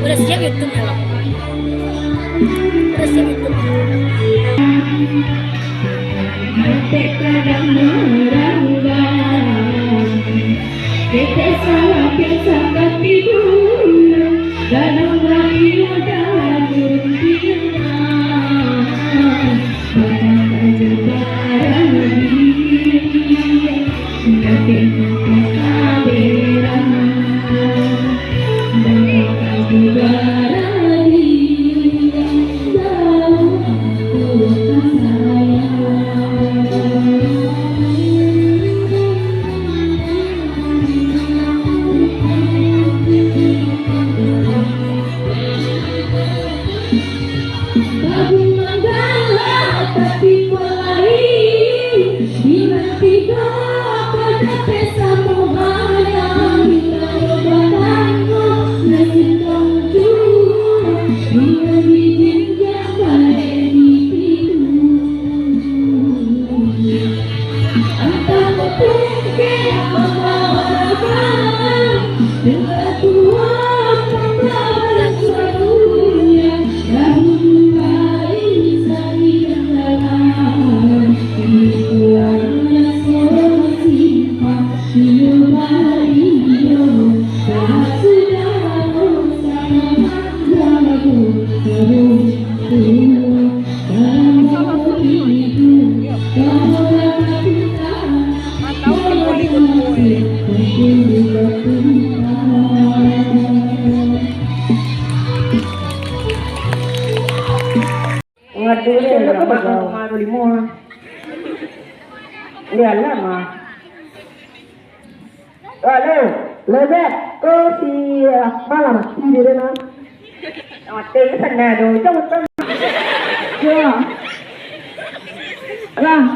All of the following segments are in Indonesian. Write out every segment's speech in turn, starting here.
Udah siap YouTube ya, Bang? Udah siap YouTube.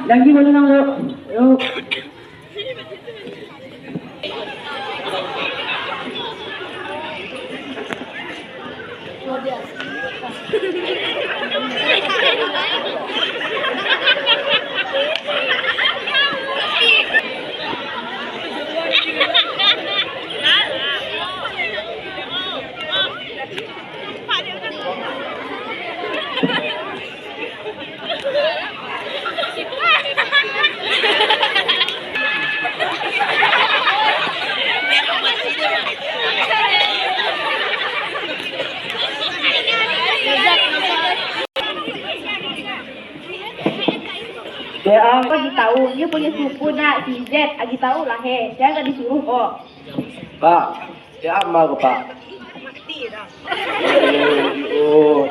Đang đi vào đâu rồi? dong. Kok tahu dia punya sepupu nak si Z, lagi tahu lah he. Saya nggak disuruh kok. Pak, ya ama ko Pak. Oh,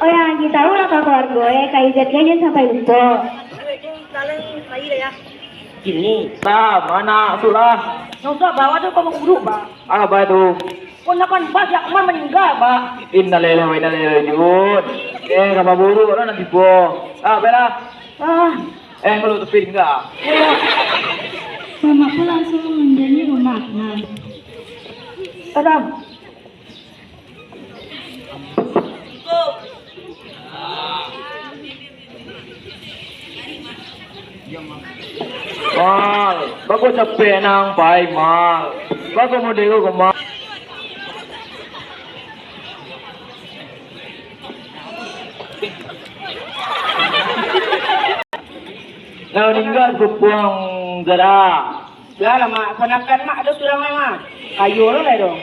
Oh yang lagi tahu lah kak keluarga kayak Z aja sampai lupa. gini. Nah, mana sulah? Nggak bawa tuh kamu guru pak. Apa itu? Ponakan Pak yang kemarin meninggal pak. Innalillahi wa inna ilaihi raji'un. Kamu buru orang nanti po. Bella. Kalau tepin enggak? Mamaku langsung menjadi rumahnya. Adam. Mal, bago capek ng pay, mal. Bago mo dito kumain. Meninggal buang zara. Ya lah mak, ponakan mak ada sudah mak. Kayu lo lah dong.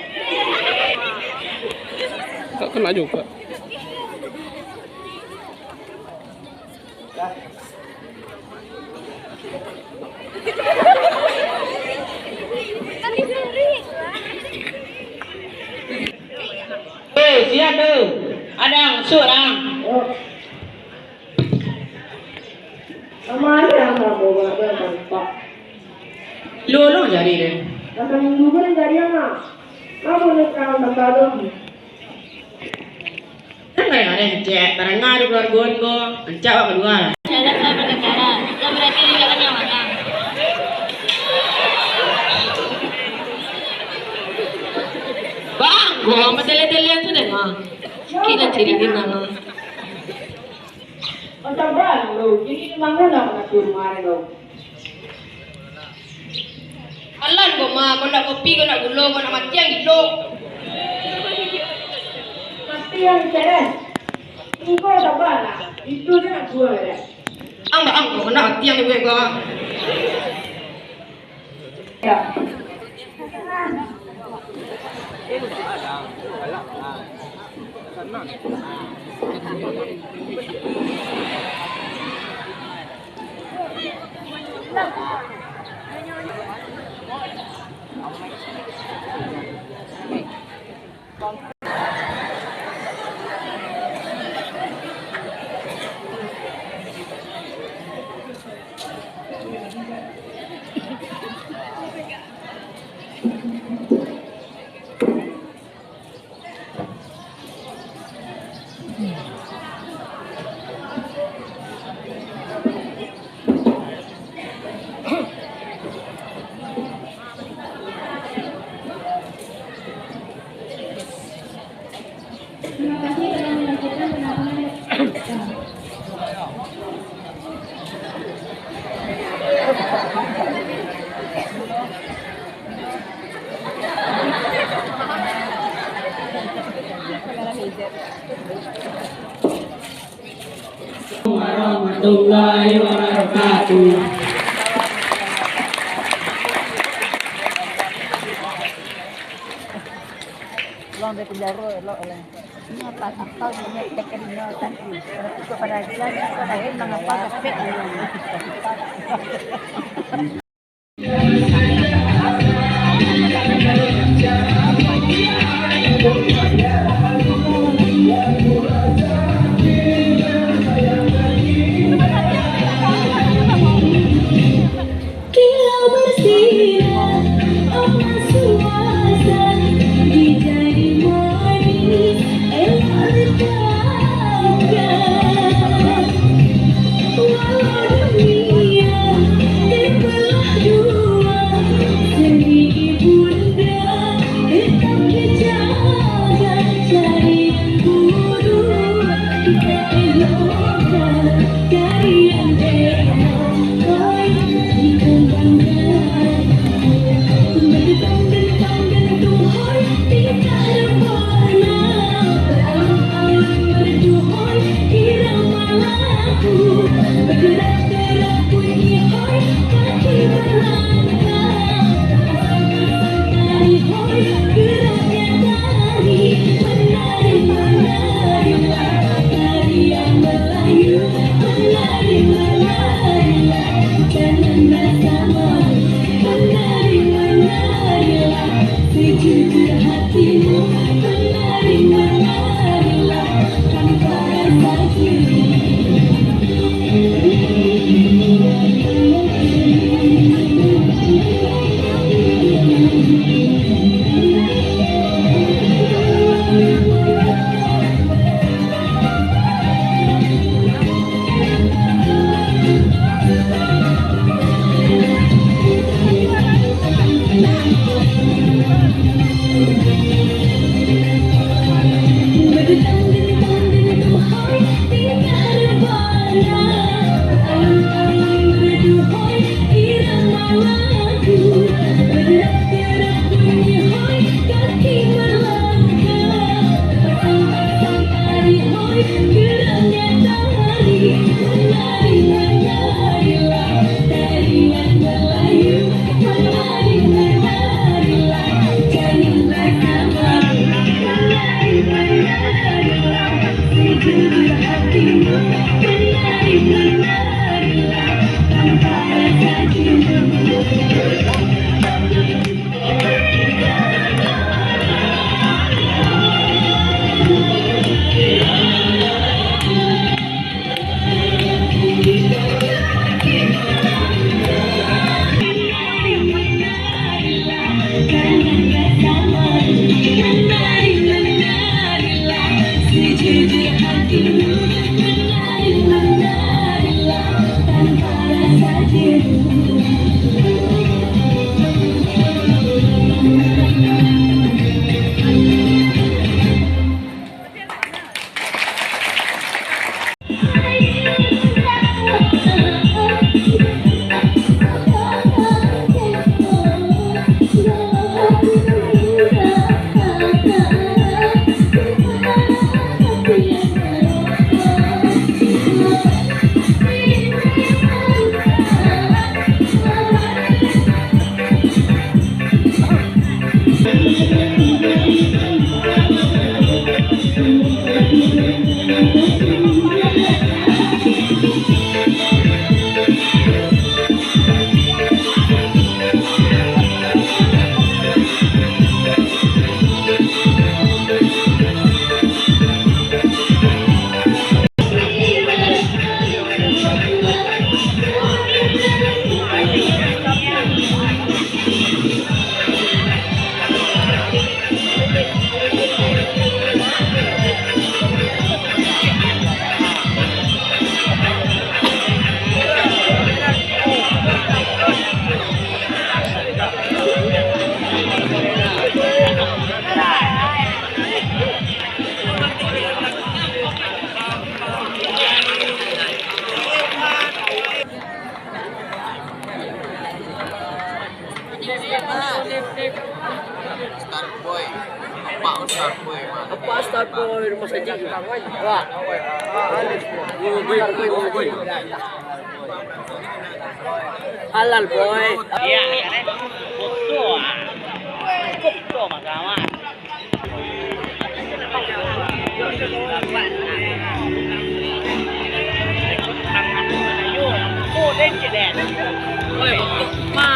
Tak kena juga. Siap tuh. Adang, surang. Mana yang kamu bawa pak? Lolo jadi deh. Akan minggu ni dari mana? Kamu nak kau nak kau? Kan kayak ada yang cek, barang ngadu keluar gon ko, ancak apa kedua. Saya saya berbicara, yang berarti dia kan yang mana? Bang, gua sama tele-tele tu deh mah. Kita ciri di mana? Macam mana lo? Ini mana nak suruh mana lo? Alan gua mah, kau nak kopi, kau nak gulung, kau nak mati yang gilo. Pasti yang cerai. Ini kau tak mana? Itu dia nak jual ya. Ang, kau nak mati yang gue gua. Ya. Warahmatullahi wabarakatuh. Long dari penjara lo oleh ini apa akal punya tekan ini tadi itu pada jalan saya mengapa kapek Kilau bersinar, omas suasa, dijadi manis, elok letangga. Walau dunia terbelah dua, Halal boy. Iya, kan? Foto ah. Foto magawa. Oh, dan jedet. Oi, ma.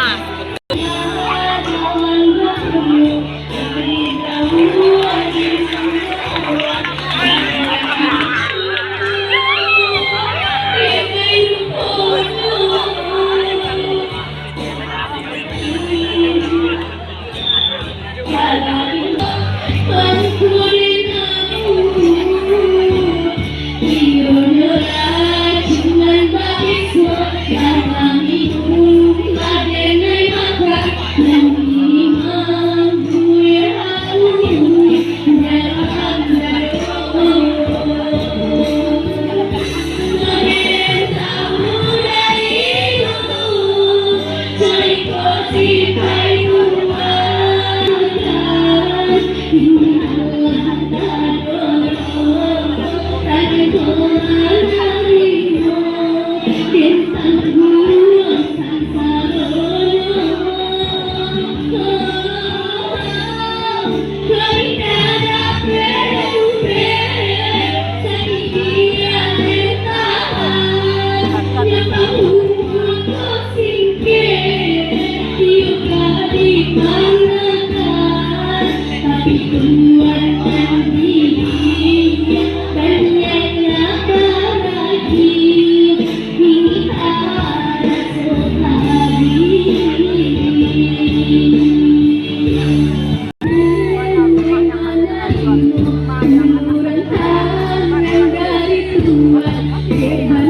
Dari Tuhan